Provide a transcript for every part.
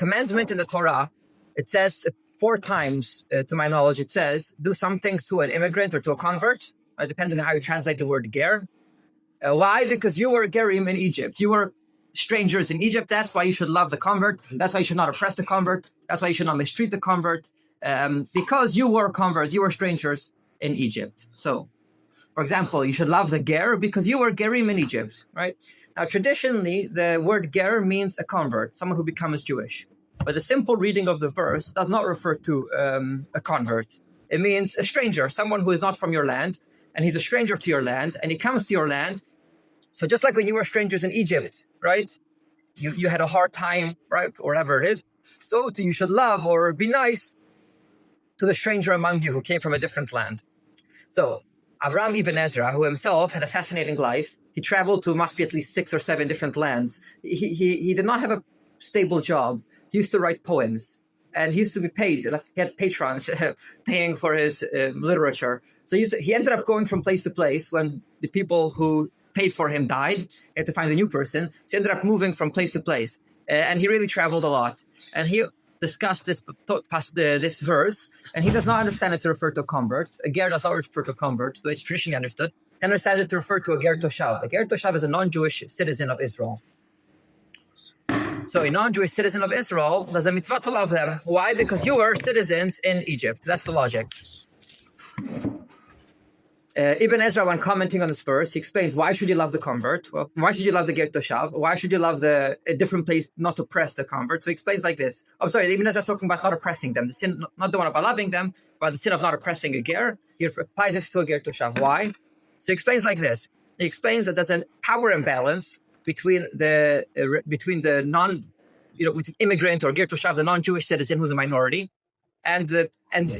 commandment in the Torah, it says 4 times, to my knowledge, it says, do something to an immigrant or to a convert, depending on how you translate the word ger. Why? Because you were gerim in Egypt. You were strangers in Egypt. That's why you should love the convert. That's why you should not oppress the convert. That's why you should not mistreat the convert. Because you were converts, you were strangers in Egypt. So, for example, you should love the ger because you were gerim in Egypt, right? Now, traditionally, the word ger means a convert, someone who becomes Jewish. But the simple reading of the verse does not refer to a convert. It means a stranger, someone who is not from your land, and he's a stranger to your land, and he comes to your land. So just like when you were strangers in Egypt, right? You had a hard time, right? Or whatever it is. So you should love or be nice to the stranger among you who came from a different land. So Avraham ibn Ezra, who himself had a fascinating life, he traveled to must be at least 6 or 7 different lands. He did not have a stable job. He used to write poems, and he used to be paid. Like he had patrons paying for his literature. So he ended up going from place to place when the people who paid for him died. He had to find a new person. So he ended up moving from place to place. And he really traveled a lot. And he discussed this verse, and he does not understand it to refer to a convert. A ger does not refer to a convert, the way it's traditionally understood. He understands it to refer to a ger toshav. A ger toshav is a non-Jewish citizen of Israel. So a non-Jewish citizen of Israel, there's a mitzvah to love them. Why? Because you were citizens in Egypt. That's the logic. Ibn Ezra, when commenting on this verse, he explains, why should you love the convert? Well, why should you love the ger toshav? Why should you love a different place, not oppress the convert? So he explains like this. I'm sorry, Ibn Ezra is talking about not oppressing them. The sin, not the one about loving them, but the sin of not oppressing a ger. He applies it to a ger toshav. Why? So he explains like this. He explains that there's a power imbalance between the with immigrant or ger toshav, the non-Jewish citizen who's a minority, and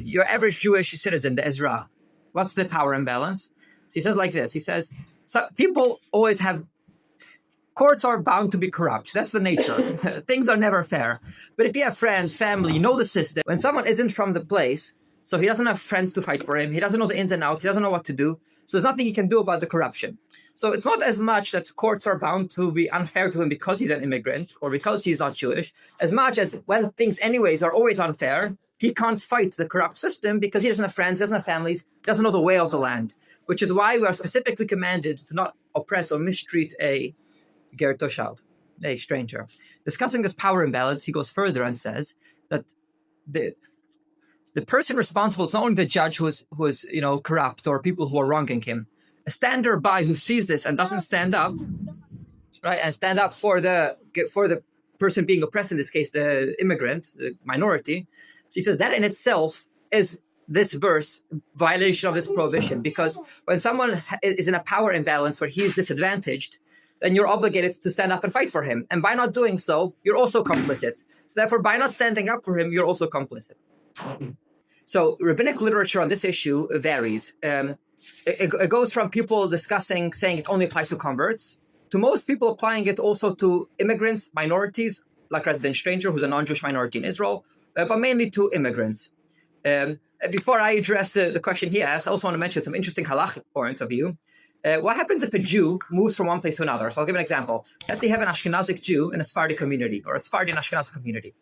your average Jewish citizen, the Ezra. What's the power imbalance? So he says like this. He says, so people always have, courts are bound to be corrupt. That's the nature. Things are never fair. But if you have friends, family, you know the system. When someone isn't from the place, so he doesn't have friends to fight for him, he doesn't know the ins and outs, he doesn't know what to do. So there's nothing he can do about the corruption. So it's not as much that courts are bound to be unfair to him because he's an immigrant or because he's not Jewish, as much as when things anyways are always unfair, he can't fight the corrupt system because he doesn't have friends, doesn't have families, doesn't know the way of the land, which is why we are specifically commanded to not oppress or mistreat a ger toshav, a stranger. Discussing this power imbalance, he goes further and says that the person responsible is not only the judge who is corrupt or people who are wronging him. A stander-by who sees this and doesn't stand up, right, and stand up for the person being oppressed, in this case, the immigrant, the minority. So he says that in itself is this verse violation of this prohibition, because when someone is in a power imbalance where he is disadvantaged, then you're obligated to stand up and fight for him. And by not doing so, you're also complicit. So therefore, by not standing up for him, you're also complicit. So rabbinic literature on this issue varies. It goes from people discussing, saying it only applies to converts, to most people applying it also to immigrants, minorities, like resident stranger, who's a non-Jewish minority in Israel, but mainly to immigrants. Before I address the question he asked, I also want to mention some interesting halachic points of view. What happens if a Jew moves from one place to another? So I'll give an example. Let's say you have an Ashkenazic Jew in a Sephardi community, or a Sephardi and Ashkenazi community.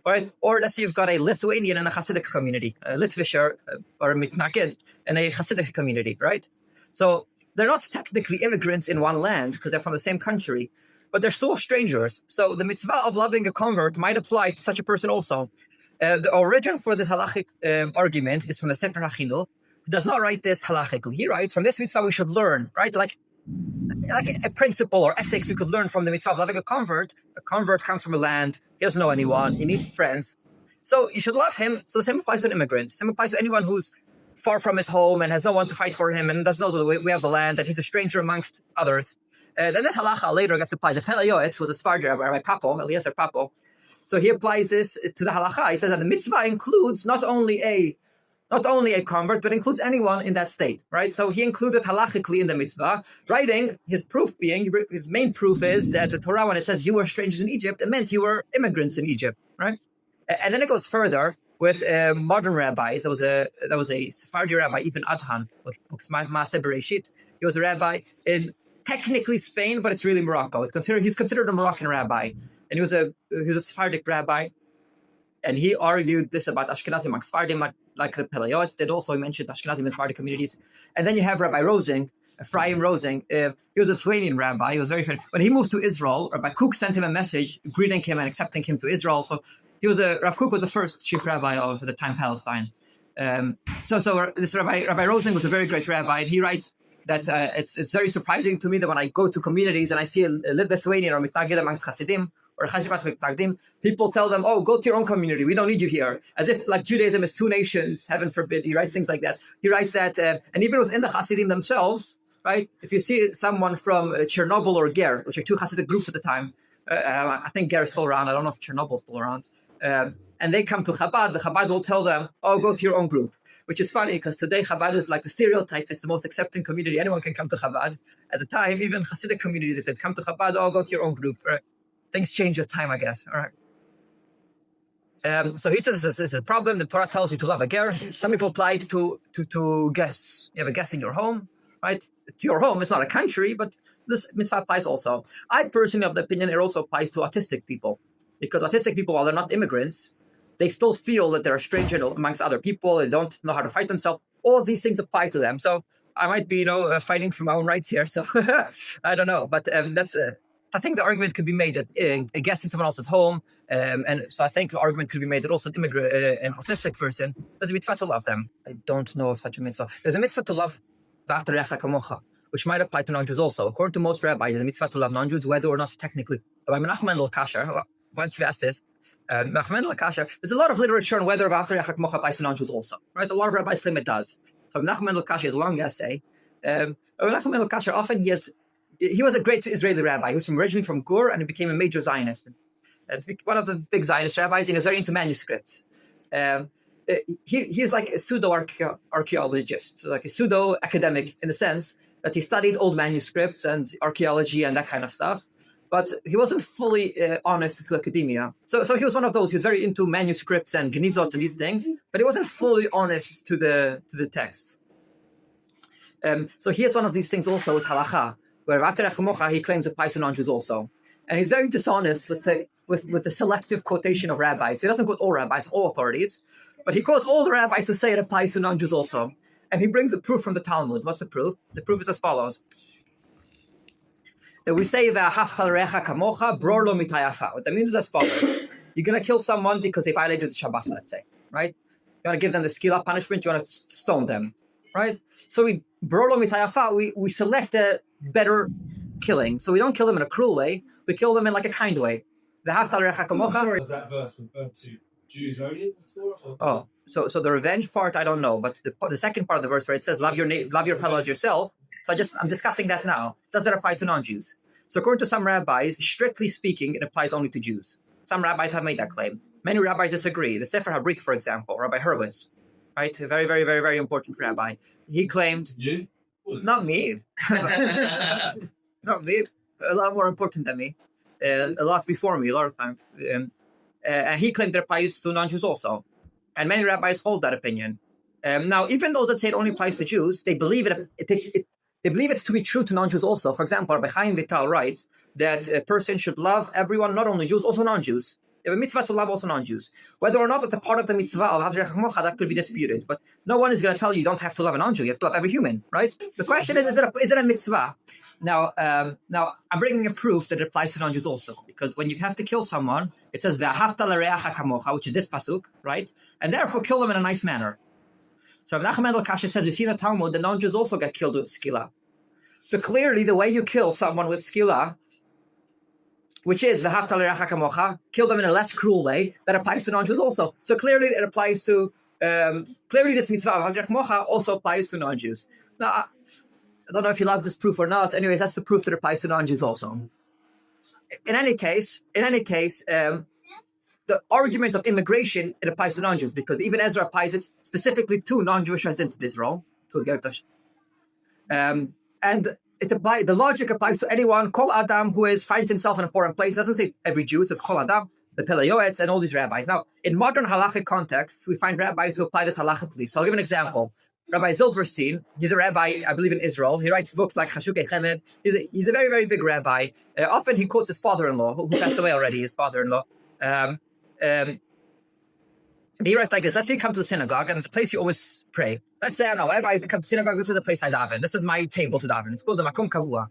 Right? Or let's say you've got a Lithuanian in a Hasidic community, a Litvisher or a Mitnagid in a Hasidic community, right? So they're not technically immigrants in one land because they're from the same country, but they're still strangers. So the mitzvah of loving a convert might apply to such a person also. The origin for this halachic argument is from the Sefer HaChinuch, who does not write this halachically. He writes, from this mitzvah we should learn, right? Like a principle or ethics you could learn from the mitzvah of loving a convert. A convert comes from a land, he doesn't know anyone, he needs friends. So you should love him. So the same applies to an immigrant. The same applies to anyone who's far from his home and has no one to fight for him and doesn't know the way of the land, and he's a stranger amongst others. Then this halacha later gets applied. The Pele Yoetz was a Sephardi Rabbi Papo, Eliezer Papo. So he applies this to the halacha. He says that the mitzvah includes not only a convert, but includes anyone in that state, right? So he included halachically in the mitzvah, writing his main proof is that the Torah, when it says you were strangers in Egypt, it meant you were immigrants in Egypt, right? And then it goes further with modern rabbis. There was a Sephardi rabbi, Ibn Adhan, Maaseh Bereshit. He was a rabbi in technically Spain, but it's really Morocco. He's considered a Moroccan rabbi. and he was a Sephardic rabbi, and he argued this about Ashkenazim among Sephardim, like the Pelayot did also. He mentioned Ashkenazim and Sephardic communities. And then you have Rabbi Rosing, Ephraim Rosing. He was a Lithuanian rabbi. He was very famous. When he moved to Israel, Rabbi Kook sent him a message greeting him and accepting him to Israel. So Rav Kook was the first chief rabbi of the time Palestine. So this Rabbi Rosing was a very great rabbi, and he writes that it's very surprising to me that when I go to communities and I see a Lithuanian or mitnagid amongst Hasidim or Chashivat mitnagdim, people tell them, "Oh, go to your own community. We don't need you here." As if like Judaism is two nations. Heaven forbid. He writes things like that. He writes that, and even within the Hasidim themselves, right? If you see someone from Chernobyl or Ger, which are two Hasidic groups at the time, I think Ger is still around. I don't know if Chernobyl is still around. And they come to Chabad, the Chabad will tell them, "Oh, go to your own group." Which is funny because today Chabad is like the stereotype. It's the most accepting community. Anyone can come to Chabad. At the time, even Hasidic communities, if they'd come to Chabad, "Oh, go to your own group." Right? Things change with time, I guess. All right. So he says this is a problem. The Torah tells you to love a ger. Some people apply it to guests. You have a guest in your home, right? It's your home. It's not a country, but this mitzvah applies also. I personally have the opinion it also applies to autistic people. Because autistic people, while they're not immigrants, they still feel that they're a stranger amongst other people. They don't know how to fight themselves. All of these things apply to them. So I might be, fighting for my own rights here. So I don't know. But I think the argument could be made that a guest in someone else's home, and so I think the argument could be made that also an immigrant, an autistic person, there's a mitzvah to love them. I don't know of such a mitzvah. There's a mitzvah to love v'ahavta l'reacha kamocha, which might apply to non-Jews also. According to most rabbis, there's a mitzvah to love non-Jews, whether or not technically. Rabbi Mendel Hurwitz, once we asked this, Rabbi Mendel Hurwitz, there's a lot of literature on whether v'ahavta l'reacha kamocha applies to non-Jews also. Right? A lot of rabbis claim it does. So Rabbi Mendel Hurwitz is a long essay. Rabbi Mendel Hurwitz often he was a great Israeli rabbi. He was originally from Gur, and he became a major Zionist. One of the big Zionist rabbis, and he was very into manuscripts. He's like a pseudo-archaeologist, so like a pseudo-academic in the sense that he studied old manuscripts and archaeology and that kind of stuff. But he wasn't fully honest to academia. So he was one of those. He was very into manuscripts and genizot and these things, but he wasn't fully honest to the texts. So here's one of these things also with halacha, where v'ahavta l'reacha kamocha he claims applies to non-Jews also. And he's very dishonest with the selective quotation of rabbis. He doesn't quote all rabbis, all authorities, but he quotes all the rabbis who say it applies to non-Jews also. And he brings a proof from the Talmud. What's the proof? The proof is as follows. That we say v'ahavta l'reacha kamocha bror lo mitayafa. What that means is as follows. You're going to kill someone because they violated the Shabbat, let's say, right? You want to give them the skila punishment, you want to stone them, right? So we select a better killing. So we don't kill them in a cruel way. We kill them in like a kind way. V'ahavta l'reacha kamocha. Was that verse referred to Jews only? Oh, so the revenge part I don't know, but the second part of the verse where it says love your fellow as yourself. So I'm discussing that now. Does that apply to non-Jews? So according to some rabbis, strictly speaking, it applies only to Jews. Some rabbis have made that claim. Many rabbis disagree. The Sefer HaBrit, for example, Rabbi Hurwitz, right, a very, very, very, very important rabbi. He claimed, You? not me, not me, a lot more important than me, a lot before me, a lot of time. And he claimed that it applies to non-Jews also. And many rabbis hold that opinion. Now, even those that say it only applies to Jews, they believe they believe it to be true to non-Jews also. For example, Rabbi Chaim Vital writes that a person should love everyone, not only Jews, also non-Jews. You have a mitzvah to love also non-Jews. Whether or not it's a part of the mitzvah of v'ahavta l'reacha kamocha, that could be disputed. But no one is going to tell you don't have to love a non-Jew. You have to love every human, right? The question is it a mitzvah? Now, I'm bringing a proof that it applies to non-Jews also. Because when you have to kill someone, it says v'ahavta l'reacha kamocha, which is this pasuk, right? And therefore kill them in a nice manner. So Rabbi Mendel Hurwitz says, we see in the Talmud, the non-Jews also get killed with skila. So clearly, the way you kill someone with skila, which is v'ahavta l'reacha kamocha, kill them in a less cruel way, that applies to non-Jews also. So clearly, it applies to, this mitzvah of v'ahavta l'reacha kamocha also applies to non-Jews. Now, I don't know if you love this proof or not. Anyways, that's the proof that applies to non-Jews also. In any case, the argument of immigration, it applies to non-Jews because even Ezra applies it specifically to non-Jewish residents of Israel, to a Gertash. And the logic applies to anyone, Kol Adam, who finds himself in a foreign place. It doesn't say every Jew, it says Kol Adam, the Pelayot, and all these rabbis. Now, in modern halachic contexts, we find rabbis who apply this halachically. So I'll give an example. Rabbi Zilberstein, he's a rabbi, I believe, in Israel. He writes books like Chashukei Chemed. He's a very, very big rabbi. Often he quotes his father-in-law, who passed away already, his father-in-law. He writes like this: let's say you come to the synagogue, and it's a place you always pray. Let's say, I don't know, whenever I come to the synagogue, this is the place I daven. This is my table to daven. It's called the Makom Kavua.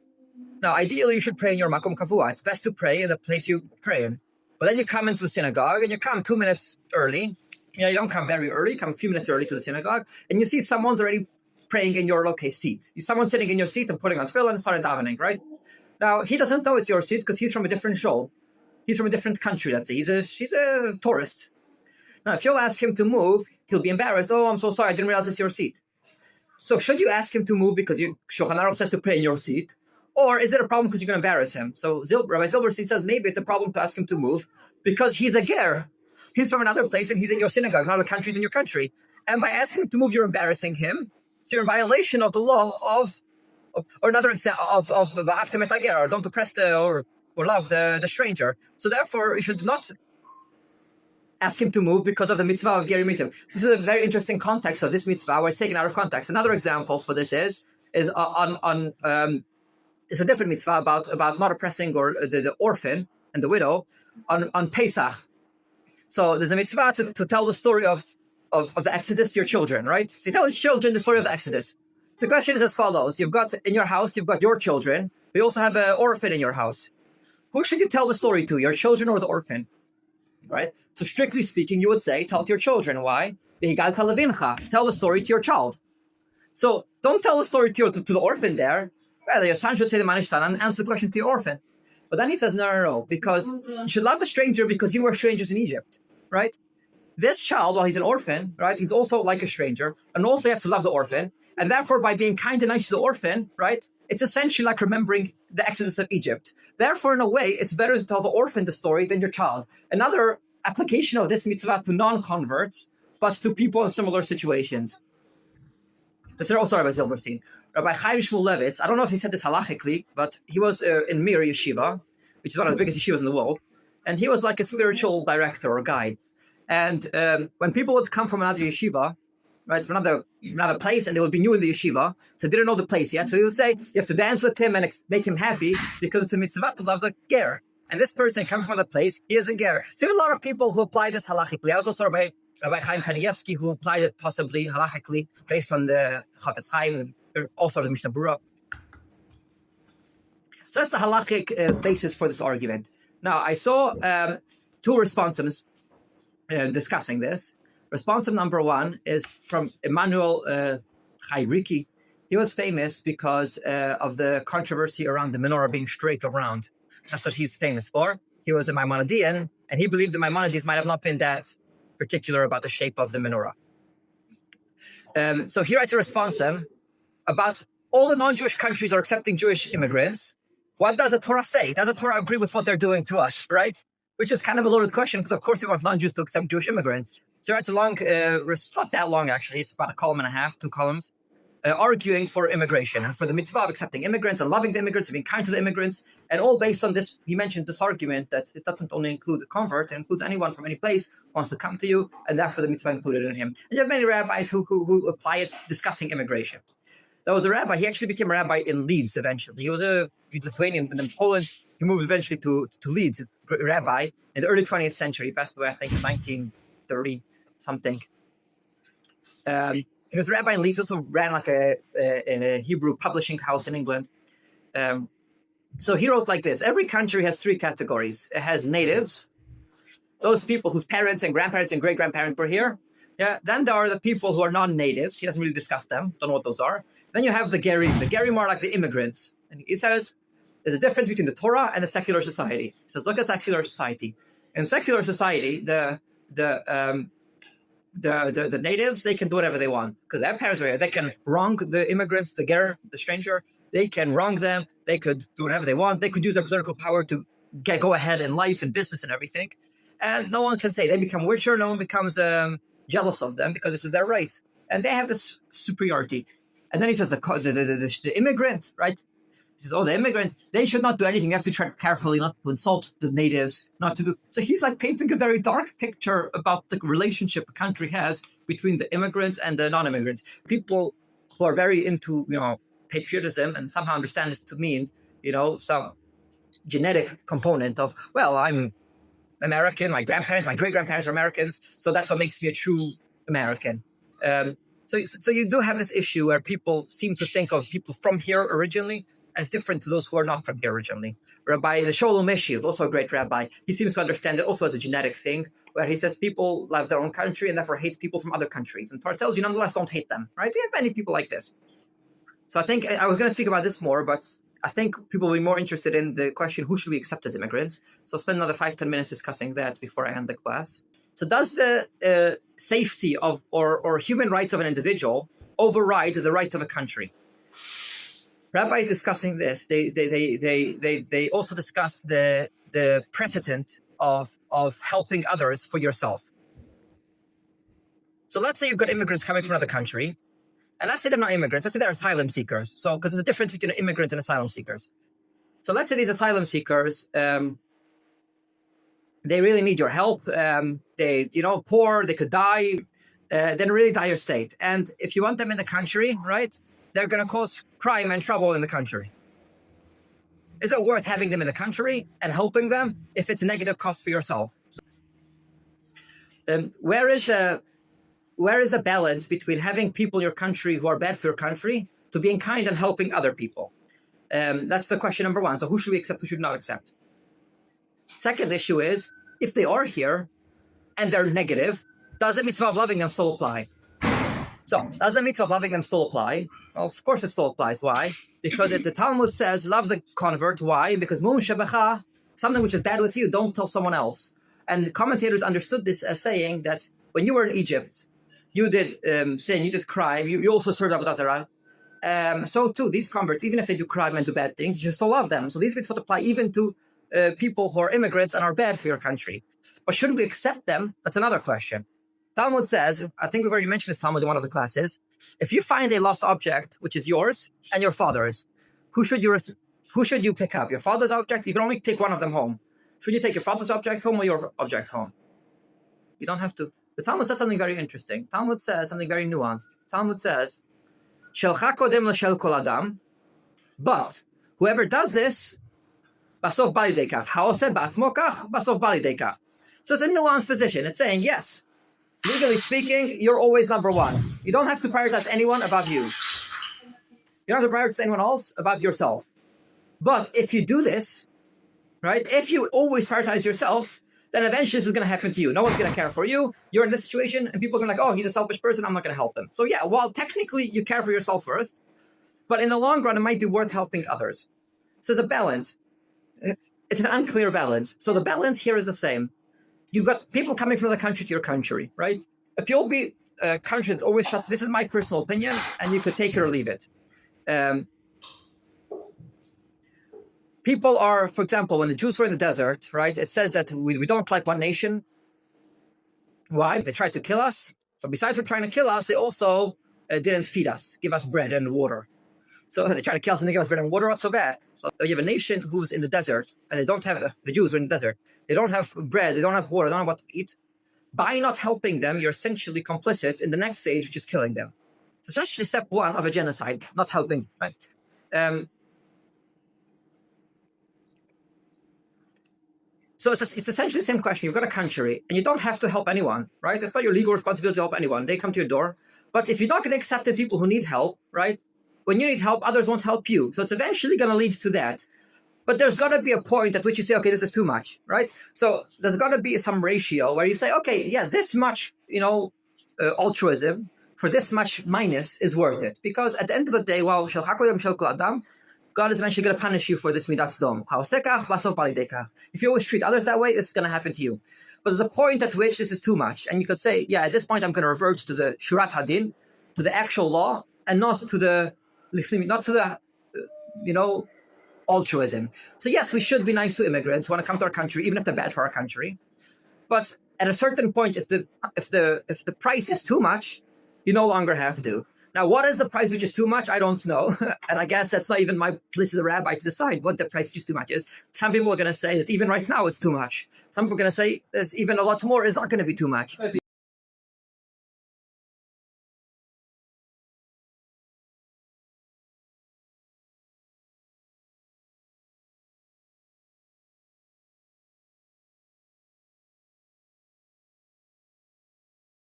Now, ideally, you should pray in your Makom Kavua. It's best to pray in the place you pray in. But then you come into the synagogue, and you come 2 minutes early. You don't come very early, you come a few minutes early to the synagogue, and you see someone's already praying in your seat. Someone's sitting in your seat and putting on tefillin and started davening, right? Now, he doesn't know it's your seat because he's from a different shul. He's from a different country, let's say. He's a tourist. Now, if you'll ask him to move, he'll be embarrassed. Oh, I'm so sorry, I didn't realize it's your seat. So should you ask him to move because Shulchan Aruch says to pray in your seat? Or is it a problem because you're going to embarrass him? So Rabbi Zilberstein says maybe it's a problem to ask him to move because he's a ger. He's from another place and he's in your synagogue, not the country's in your country. And by asking him to move, you're embarrassing him. So you're in violation of the law or another example of or don't oppress or love the stranger. So therefore, you should not ask him to move because of the mitzvah of Geri Mitzvah. This is a very interesting context of this mitzvah where it's taken out of context. Another example for this is it's a different mitzvah about not oppressing or the orphan and the widow on Pesach. So there's a mitzvah to tell the story of the Exodus to your children, right? So you tell your children the story of the Exodus. So the question is as follows. You've got in your house, you've got your children. But you also have an orphan in your house. Who should you tell the story to, your children or the orphan? Right? So strictly speaking, you would say, tell it to your children. Why? Tell the story to your child. So don't tell the story to the orphan there. Rather, your son should say the Manishtan and answer the question to your orphan. But then he says, no, because you should love the stranger because you were strangers in Egypt, right? This child, while he's an orphan, right, he's also like a stranger, and also you have to love the orphan. And therefore, by being kind and nice to the orphan, right, it's essentially like remembering the Exodus of Egypt. Therefore, in a way, it's better to tell the orphan the story than your child. Another application of this mitzvah to non-converts, but to people in similar situations. This is also Rabbi Zilberstein. Rabbi Chaim Shmuel Levitz, I don't know if he said this halachically, but he was in Mir Yeshiva, which is one of the biggest yeshivas in the world, and he was like a spiritual director or guide. And when people would come from another yeshiva, right, from another place, and they would be new in the yeshiva, so they didn't know the place yet, so he would say, you have to dance with him and make him happy, because it's a mitzvah to love the ger. And this person coming from the place, he is a ger. So there are a lot of people who apply this halachically. I also saw Rabbi Chaim Kanievsky, who applied it possibly halachically, based on the Chafetz Chaim, author of the Mishnah Berurah. So that's the halachic basis for this argument. Now, I saw two responses discussing this. Response number one is from Emmanuel Chayriki. He was famous because of the controversy around the menorah being straight around. That's what he's famous for. He was a Maimonidean, and he believed the Maimonides might have not been that particular about the shape of the menorah. So he writes a response about all the non-Jewish countries are accepting Jewish immigrants. What does the Torah say? Does the Torah agree with what they're doing to us, right? Which is kind of a loaded question, because of course we want non-Jews to accept Jewish immigrants. So it's a long, not that long actually, it's about a column and a half, 2 columns, arguing for immigration and for the mitzvah of accepting immigrants and loving the immigrants and being kind to the immigrants, and all based on this. He mentioned this argument that it doesn't only include a convert, it includes anyone from any place who wants to come to you, and therefore the mitzvah included in him. And you have many rabbis who apply it discussing immigration. There was a rabbi, he actually became a rabbi in Leeds eventually. He was a Lithuanian, and in Poland, he moved eventually to Leeds, a rabbi in the early 20th century. He passed away, I think, in 1930 something. He was a rabbi in Leeds, also ran like in a Hebrew publishing house in England. So he wrote like this: every country has 3 categories. It has natives, those people whose parents and grandparents and great-grandparents were here. Yeah. Then there are the people who are non-natives. He doesn't really discuss them. Don't know what those are. Then you have the Gerim. The Gerim are like the immigrants. And he says there's a difference between the Torah and the secular society. He says, look at secular society. In secular society, the natives, they can do whatever they want because their parents were here. They can wrong the immigrants, the ger, the stranger. They can wrong them. They could do whatever they want. They could use their political power to go ahead in life and business and everything. And no one can say they become richer. No one becomes jealous of them because this is their right. And they have this superiority. And then he says the immigrant, right? He says, the immigrant, they should not do anything. You have to tread carefully, not to insult the natives, not to do. So he's like painting a very dark picture about the relationship a country has between the immigrants and the non-immigrants. People who are very into, patriotism and somehow understand it to mean, some genetic component of, I'm American, my grandparents, my great-grandparents are Americans, so that's what makes me a true American. So you do have this issue where people seem to think of people from here originally as different to those who are not from here originally. Rabbi the Sholem Meshiv, also a great rabbi, he seems to understand it also as a genetic thing, where he says people love their own country and therefore hate people from other countries. And Torah tells you, nonetheless, don't hate them, right? We have many people like this. So I think I was going to speak about this more, but I think people will be more interested in the question, who should we accept as immigrants? So I'll spend another 5-10 minutes discussing that before I end the class. So does the safety of or human rights of an individual override the right of a country? Rabbis discussing this, they also discuss the precedent of helping others for yourself. So let's say you've got immigrants coming from another country, and let's say they're not immigrants, let's say they're asylum seekers. So, because there's a difference between immigrants and asylum seekers. So let's say these asylum seekers, they really need your help. They, poor, they could die, they're in a really dire state. And if you want them in the country, right, they're going to cause crime and trouble in the country. Is it worth having them in the country and helping them if it's a negative cost for yourself? Where is the balance between having people in your country who are bad for your country to being kind and helping other people? That's the question number one. So who should we accept, who should not accept? Second issue is, if they are here and they're negative, does the mitzvah of loving them still apply? So, does the mitzvah of loving them still apply? Well, of course it still applies. Why? Because the Talmud says, love the convert. Why? Because something which is bad with you, don't tell someone else. And the commentators understood this as saying that when you were in Egypt, you did sin, you did crime, you also served Avodah Zarah. So too, these converts, even if they do crime and do bad things, you still love them. So these mitzvot apply even to people who are immigrants and are bad for your country. But should we accept them? That's another question. Talmud says, I think we've already mentioned this Talmud in one of the classes, if you find a lost object, which is yours and your father's, who should you pick up? Your father's object? You can only take one of them home. Should you take your father's object home or your object home? You don't have to. The Talmud says something very interesting. Talmud says something very nuanced. Talmud says, Shelcha kodem l'shel kol adam, but whoever does this, basof bali dekach. Ha'oseh ba'atzmo kach, basof bali dekach. So it's a nuanced position. It's saying, yes, legally speaking, you're always number one. You don't have to prioritize anyone above you. You don't have to prioritize anyone else above yourself. But if you do this, right, if you always prioritize yourself, then eventually this is going to happen to you. No one's going to care for you. You're in this situation, and people are going to be like, oh, he's a selfish person, I'm not going to help him. So yeah, while technically you care for yourself first, but in the long run, it might be worth helping others. So there's a balance. It's an unclear balance. So the balance here is the same. You've got people coming from the country to your country, right? If you'll be a country that always shuts, this is my personal opinion, and you could take it or leave it. People are, for example, when the Jews were in the desert, right? It says that we don't like one nation. Why? They tried to kill us, but besides for trying to kill us, they also didn't feed us, give us bread and water. So they try to kill us and they give us bread and water, not so bad. So you have a nation who's in the desert, and they don't have, the Jews are in the desert, they don't have bread, they don't have water, they don't have what to eat. By not helping them, you're essentially complicit in the next stage, which is killing them. So it's actually step one of a genocide, not helping, right? So it's essentially the same question. You've got a country, and you don't have to help anyone, right? It's not your legal responsibility to help anyone. They come to your door. But if you're not going to accept the people who need help, right? When you need help, others won't help you. So it's eventually going to lead to that. But there's got to be a point at which you say, okay, this is too much, right? So there's got to be some ratio where you say, okay, yeah, this much, altruism for this much minus is worth it. Because at the end of the day, well, God is eventually going to punish you for this midat sdom. If you always treat others that way, it's going to happen to you. But there's a point at which this is too much. And you could say, yeah, at this point, I'm going to revert to the Shurat Hadin, to the actual law, and not to the altruism. So yes, we should be nice to immigrants who want to come to our country, even if they're bad for our country. But at a certain point, if the price is too much, you no longer have to. Now, what is the price which is too much? I don't know. And I guess that's not even my place as a rabbi to decide what the price which is too much is. Some people are going to say that even right now it's too much. Some people are going to say there's even a lot more is not going to be too much.